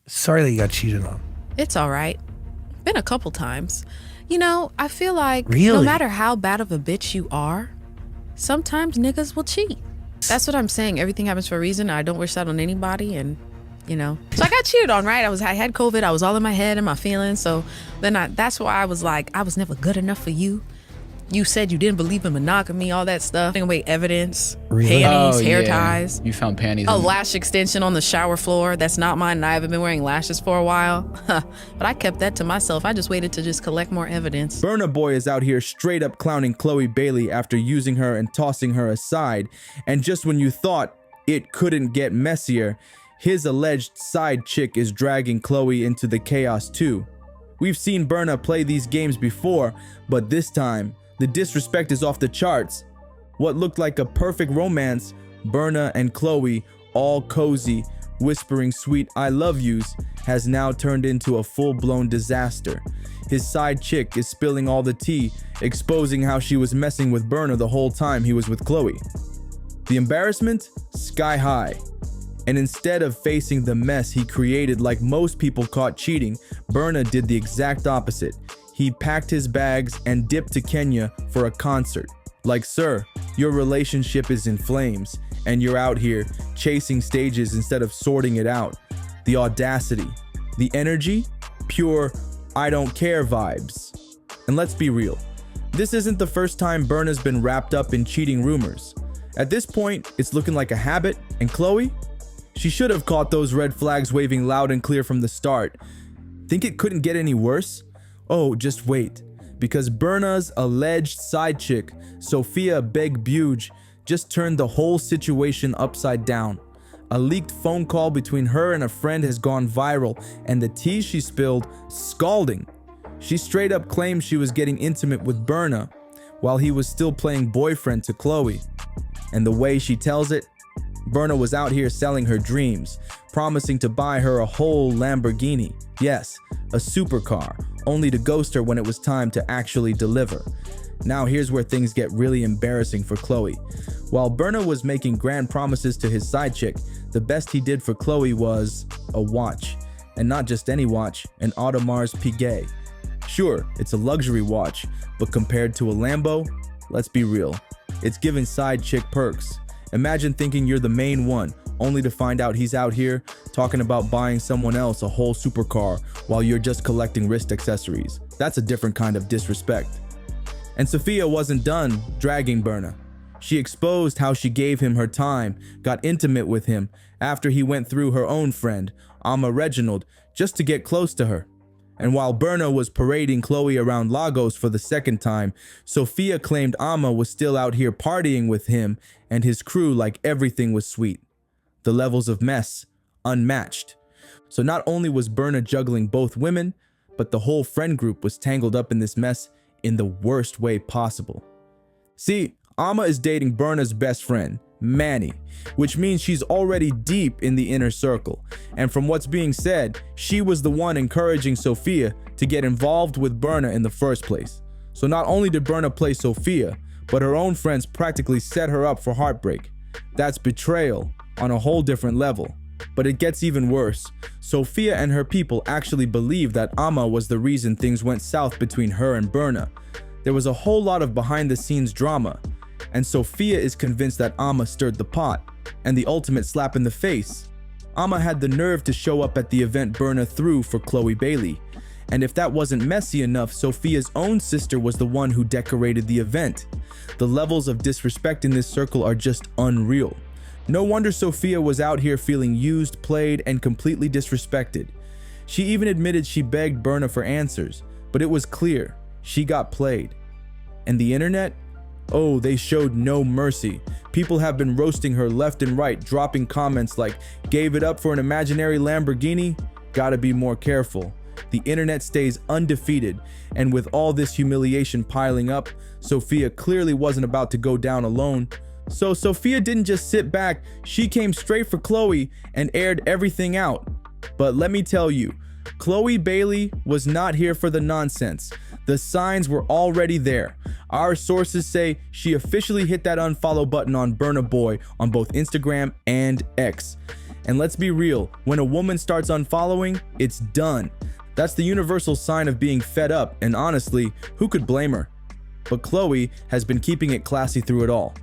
Sorry that you got cheated on. It's all right. Been a couple times. You know, I feel like no Really? matter how bad of a bitch you are, sometimes niggas will cheat. That's what I'm saying. Everything happens for a reason. I don't wish that on anybody, and you know. So I got cheated on, right? I had COVID. I was all in my head and my feelings. So then that's why I was like, I was never good enough for you. You said you didn't believe in monogamy, all that stuff. Taking away evidence, Really? panties, hair ties. You found panties. A lash extension on the shower floor. That's not mine, and I haven't been wearing lashes for a while. But I kept that to myself. I just waited to just collect more evidence. Burna Boy is out here straight up clowning Chloe Bailey after using her and tossing her aside. And just when you thought it couldn't get messier, his alleged side chick is dragging Chloe into the chaos too. We've seen Burna play these games before, but this time, the disrespect is off the charts. What looked like a perfect romance, Burna and Chloe, all cozy, whispering sweet I love yous, has now turned into a full-blown disaster. His side chick is spilling all the tea, exposing how she was messing with Burna the whole time he was with Chloe. The embarrassment? Sky high. And instead of facing the mess he created like most people caught cheating, Burna did the exact opposite. He packed his bags and dipped to Kenya for a concert. Like, sir, your relationship is in flames, and you're out here chasing stages instead of sorting it out. The audacity, the energy, pure I don't care vibes. And let's be real, this isn't the first time Burna's been wrapped up in cheating rumors. At this point, it's looking like a habit, and Chloe? She should have caught those red flags waving loud and clear from the start. Think it couldn't get any worse? Oh, just wait, because Burna's alleged side chick, Sophia Begbuge, just turned the whole situation upside down. A leaked phone call between her and a friend has gone viral, and the tea she spilled, scalding. She straight up claimed she was getting intimate with Burna, while he was still playing boyfriend to Chloe. And the way she tells it, Burna was out here selling her dreams, promising to buy her a whole Lamborghini. Yes, a supercar, only to ghost her when it was time to actually deliver. Now here's where things get really embarrassing for Chloe. While Burna was making grand promises to his side chick, the best he did for Chloe was a watch. And not just any watch, an Audemars Piguet. Sure, it's a luxury watch, but compared to a Lambo, let's be real, it's giving side chick perks. Imagine thinking you're the main one, only to find out he's out here talking about buying someone else a whole supercar while you're just collecting wrist accessories. That's a different kind of disrespect. And Sophia wasn't done dragging Burna. She exposed how she gave him her time, got intimate with him after he went through her own friend, Amma Reginald, just to get close to her. And while Burna was parading Chloe around Lagos for the second time, Sophia claimed Amma was still out here partying with him and his crew like everything was sweet. The levels of mess, unmatched. So not only was Burna juggling both women, but the whole friend group was tangled up in this mess in the worst way possible. See, Amma is dating Burna's best friend, Manny, which means she's already deep in the inner circle. And from what's being said, she was the one encouraging Sophia to get involved with Burna in the first place. So not only did Burna play Sophia, but her own friends practically set her up for heartbreak. That's betrayal on a whole different level. But it gets even worse. Sophia and her people actually believe that Amma was the reason things went south between her and Burna. There was a whole lot of behind-the-scenes drama, and Sophia is convinced that Amma stirred the pot, and the ultimate slap in the face. Amma had the nerve to show up at the event Burna threw for Chloe Bailey. And if that wasn't messy enough, Sophia's own sister was the one who decorated the event. The levels of disrespect in this circle are just unreal. No wonder Sophia was out here feeling used, played, and completely disrespected. She even admitted she begged Burna for answers, but it was clear she got played. And the internet? Oh, they showed no mercy. People have been roasting her left and right, dropping comments like, "Gave it up for an imaginary Lamborghini? Gotta be more careful." The internet stays undefeated, and with all this humiliation piling up, Sophia clearly wasn't about to go down alone. So Sophia didn't just sit back, she came straight for Chloe and aired everything out. But let me tell you, Chloe Bailey was not here for the nonsense. The signs were already there. Our sources say she officially hit that unfollow button on Burna Boy on both Instagram and X. And let's be real, when a woman starts unfollowing, it's done. That's the universal sign of being fed up, and honestly, who could blame her? But Chloe has been keeping it classy through it all.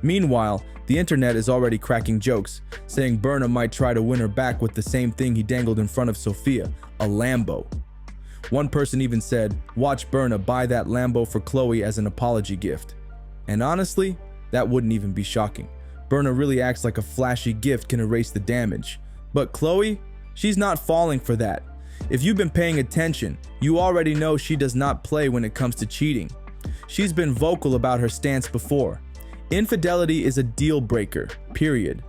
Meanwhile, the internet is already cracking jokes, saying Burna might try to win her back with the same thing he dangled in front of Sophia, a Lambo. One person even said, watch Burna buy that Lambo for Chloe as an apology gift. And honestly, that wouldn't even be shocking. Burna really acts like a flashy gift can erase the damage. But Chloe, she's not falling for that. If you've been paying attention, you already know she does not play when it comes to cheating. She's been vocal about her stance before. Infidelity is a deal breaker, period.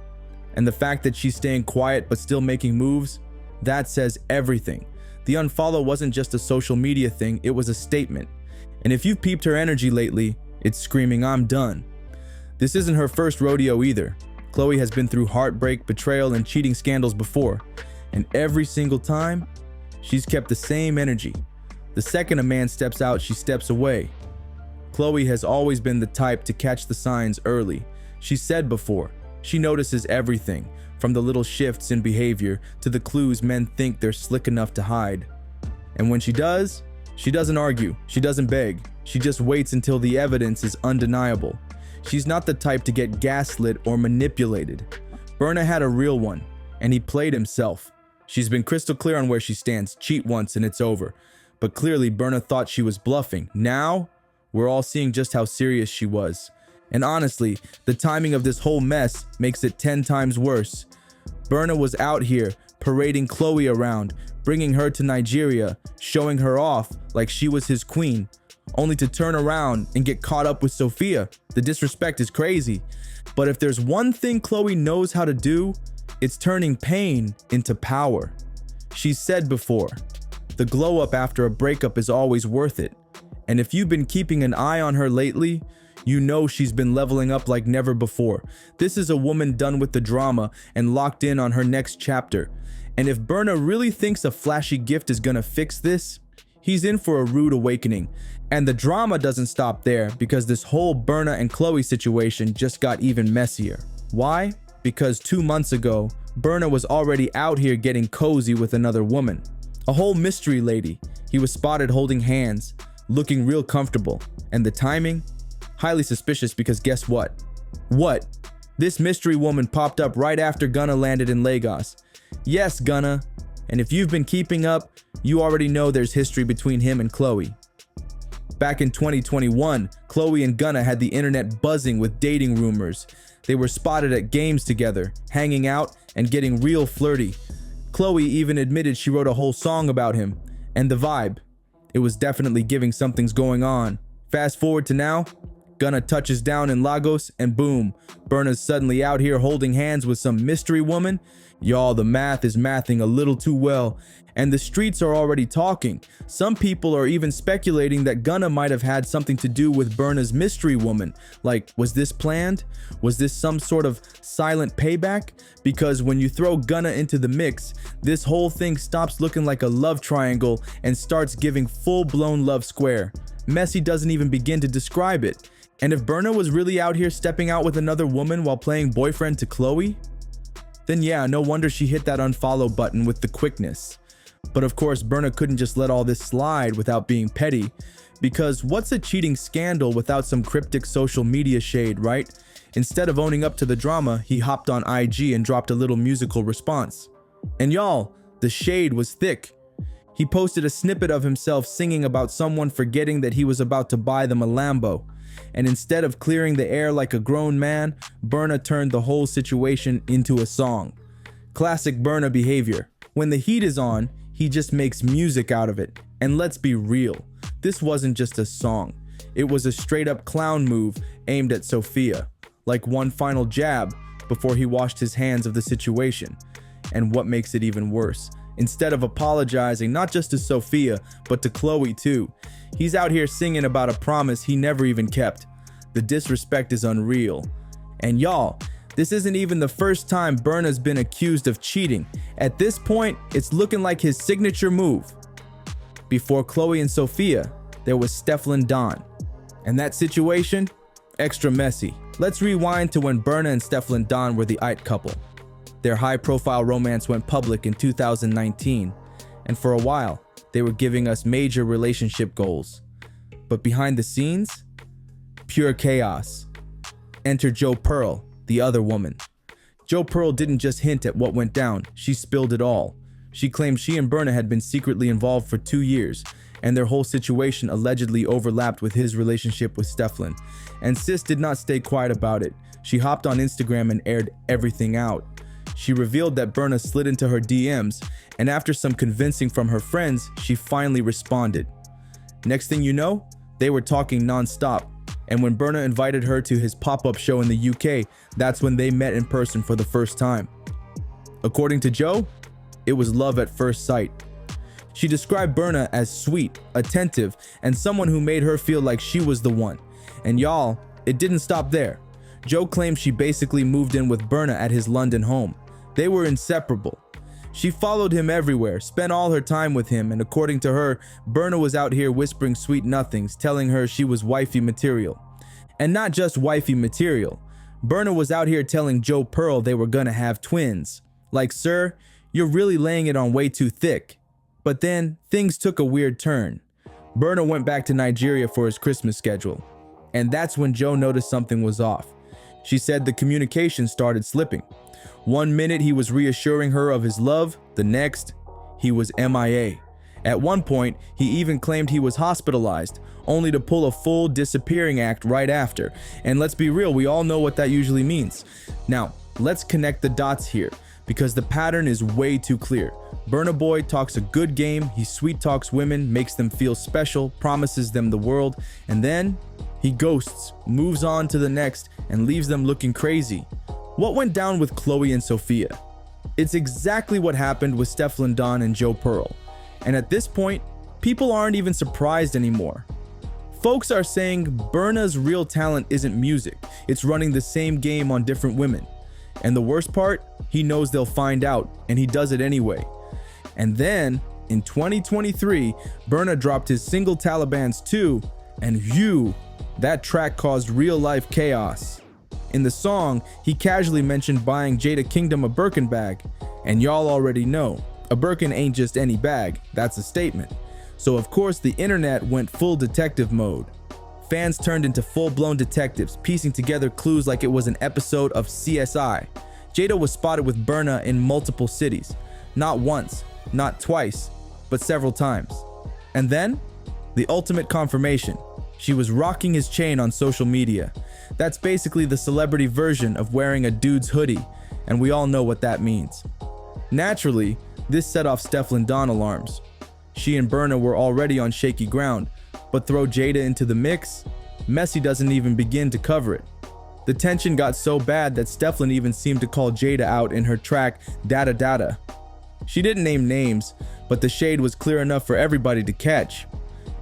And the fact that she's staying quiet but still making moves, that says everything. The unfollow wasn't just a social media thing, it was a statement. And if you've peeped her energy lately, it's screaming, I'm done. This isn't her first rodeo either. Chloe has been through heartbreak, betrayal, and cheating scandals before. And every single time, she's kept the same energy. The second a man steps out, she steps away. Chloe has always been the type to catch the signs early. She said before, she notices everything, from the little shifts in behavior to the clues men think they're slick enough to hide. And when she does, she doesn't argue, she doesn't beg, she just waits until the evidence is undeniable. She's not the type to get gaslit or manipulated. Burna had a real one, and he played himself. She's been crystal clear on where she stands, cheat once and it's over. But clearly Burna thought she was bluffing. Now, we're all seeing just how serious she was. And honestly, the timing of this whole mess makes it 10 times worse. Burna was out here parading Chloe around, bringing her to Nigeria, showing her off like she was his queen, only to turn around and get caught up with Sophia. The disrespect is crazy. But if there's one thing Chloe knows how to do, it's turning pain into power. She's said before, the glow up after a breakup is always worth it. And if you've been keeping an eye on her lately, you know she's been leveling up like never before. This is a woman done with the drama and locked in on her next chapter. And if Burna really thinks a flashy gift is gonna fix this, he's in for a rude awakening. And the drama doesn't stop there, because this whole Burna and Chloe situation just got even messier. Why? Because 2 months ago, Burna was already out here getting cozy with another woman. A whole mystery lady. He was spotted holding hands, looking real comfortable. And the timing? Highly suspicious, because guess what? What? This mystery woman popped up right after Gunna landed in Lagos. Yes, Gunna. And if you've been keeping up, you already know there's history between him and Chloe. Back in 2021, Chloe and Gunna had the internet buzzing with dating rumors. They were spotted at games together, hanging out and getting real flirty. Chloe even admitted she wrote a whole song about him. And the vibe, it was definitely giving something's going on. Fast forward to now, Gunna touches down in Lagos and boom, Burna's suddenly out here holding hands with some mystery woman. Y'all, the math is mathing a little too well, and the streets are already talking. Some people are even speculating that Gunna might have had something to do with Burna's mystery woman. Like, was this planned? Was this some sort of silent payback? Because when you throw Gunna into the mix, this whole thing stops looking like a love triangle and starts giving full-blown love square. Messi doesn't even begin to describe it. And if Burna was really out here stepping out with another woman while playing boyfriend to Chloe, then yeah, no wonder she hit that unfollow button with the quickness. But of course, Burna couldn't just let all this slide without being petty, because what's a cheating scandal without some cryptic social media shade, right? Instead of owning up to the drama, he hopped on IG and dropped a little musical response. And y'all, the shade was thick. He posted a snippet of himself singing about someone forgetting that he was about to buy them a Lambo. And instead of clearing the air like a grown man, Burna turned the whole situation into a song. Classic Burna behavior. When the heat is on, he just makes music out of it. And let's be real, this wasn't just a song. It was a straight up clown move aimed at Sophia. Like one final jab before he washed his hands of the situation. And what makes it even worse, instead of apologizing not just to Sophia, but to Chloe too, he's out here singing about a promise he never even kept. The disrespect is unreal. And y'all, this isn't even the first time Burna's been accused of cheating. At this point, it's looking like his signature move. Before Chloe and Sophia, there was Stefflon Don. And that situation, extra messy. Let's rewind to when Burna and Stefflon Don were the it couple. Their high-profile romance went public in 2019, and for a while, they were giving us major relationship goals. But behind the scenes, pure chaos. Enter Joe Pearl, the other woman. Joe Pearl didn't just hint at what went down, she spilled it all. She claimed she and Burna had been secretly involved for 2 years, and their whole situation allegedly overlapped with his relationship with Stefan. And sis did not stay quiet about it. She hopped on Instagram and aired everything out. She revealed that Burna slid into her DMs, and after some convincing from her friends, she finally responded. Next thing you know, they were talking non-stop, and when Burna invited her to his pop-up show in the UK, that's when they met in person for the first time. According to Joe, it was love at first sight. She described Burna as sweet, attentive, and someone who made her feel like she was the one. And y'all, it didn't stop there. Joe claimed she basically moved in with Burna at his London home. They were inseparable. She followed him everywhere, spent all her time with him, and according to her, Burna was out here whispering sweet nothings, telling her she was wifey material. And not just wifey material. Burna was out here telling Joe Pearl they were gonna have twins. Like, sir, you're really laying it on way too thick. But then, things took a weird turn. Burna went back to Nigeria for his Christmas schedule. And that's when Joe noticed something was off. She said the communication started slipping. One minute he was reassuring her of his love, the next, he was MIA. At one point, he even claimed he was hospitalized, only to pull a full disappearing act right after. And let's be real, we all know what that usually means. Now, let's connect the dots here, because the pattern is way too clear. Burna Boy talks a good game, he sweet talks women, makes them feel special, promises them the world, and then he ghosts, moves on to the next, and leaves them looking crazy. What went down with Chloe and Sophia? It's exactly what happened with Stefan Don and Joe Pearl. And at this point, people aren't even surprised anymore. Folks are saying Burna's real talent isn't music, it's running the same game on different women. And the worst part, he knows they'll find out, and he does it anyway. And then, in 2023, Burna dropped his single Taliban's 2, and phew, that track caused real-life chaos. In the song, he casually mentioned buying Jada Kingdom a Birkin bag, and y'all already know, a Birkin ain't just any bag, that's a statement. So of course the internet went full detective mode. Fans turned into full-blown detectives, piecing together clues like it was an episode of CSI. Jada was spotted with Burna in multiple cities. Not once, not twice, but several times. And then, the ultimate confirmation. She was rocking his chain on social media. That's basically the celebrity version of wearing a dude's hoodie, and we all know what that means. Naturally, this set off Stefan Don alarms. She and Burna were already on shaky ground, but throw Jada into the mix, Messi doesn't even begin to cover it. The tension got so bad that Stefan even seemed to call Jada out in her track Dada Dada. She didn't name names, but the shade was clear enough for everybody to catch.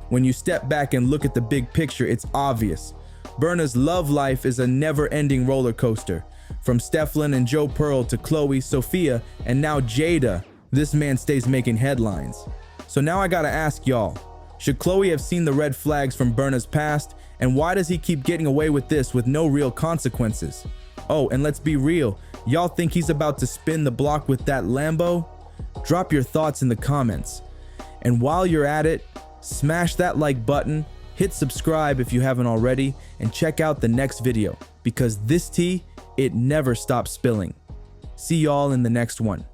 When you step back and look at the big picture, it's obvious. Burna's love life is a never-ending roller coaster. From Stefan and Joe Pearl to Chloe, Sophia, and now Jada, this man stays making headlines. So now I gotta ask y'all, should Chloe have seen the red flags from Burna's past? And why does he keep getting away with this with no real consequences? Oh, and let's be real, y'all think he's about to spin the block with that Lambo? Drop your thoughts in the comments. And while you're at it, smash that like button, hit subscribe if you haven't already, and check out the next video, because this tea, it never stops spilling. See y'all in the next one.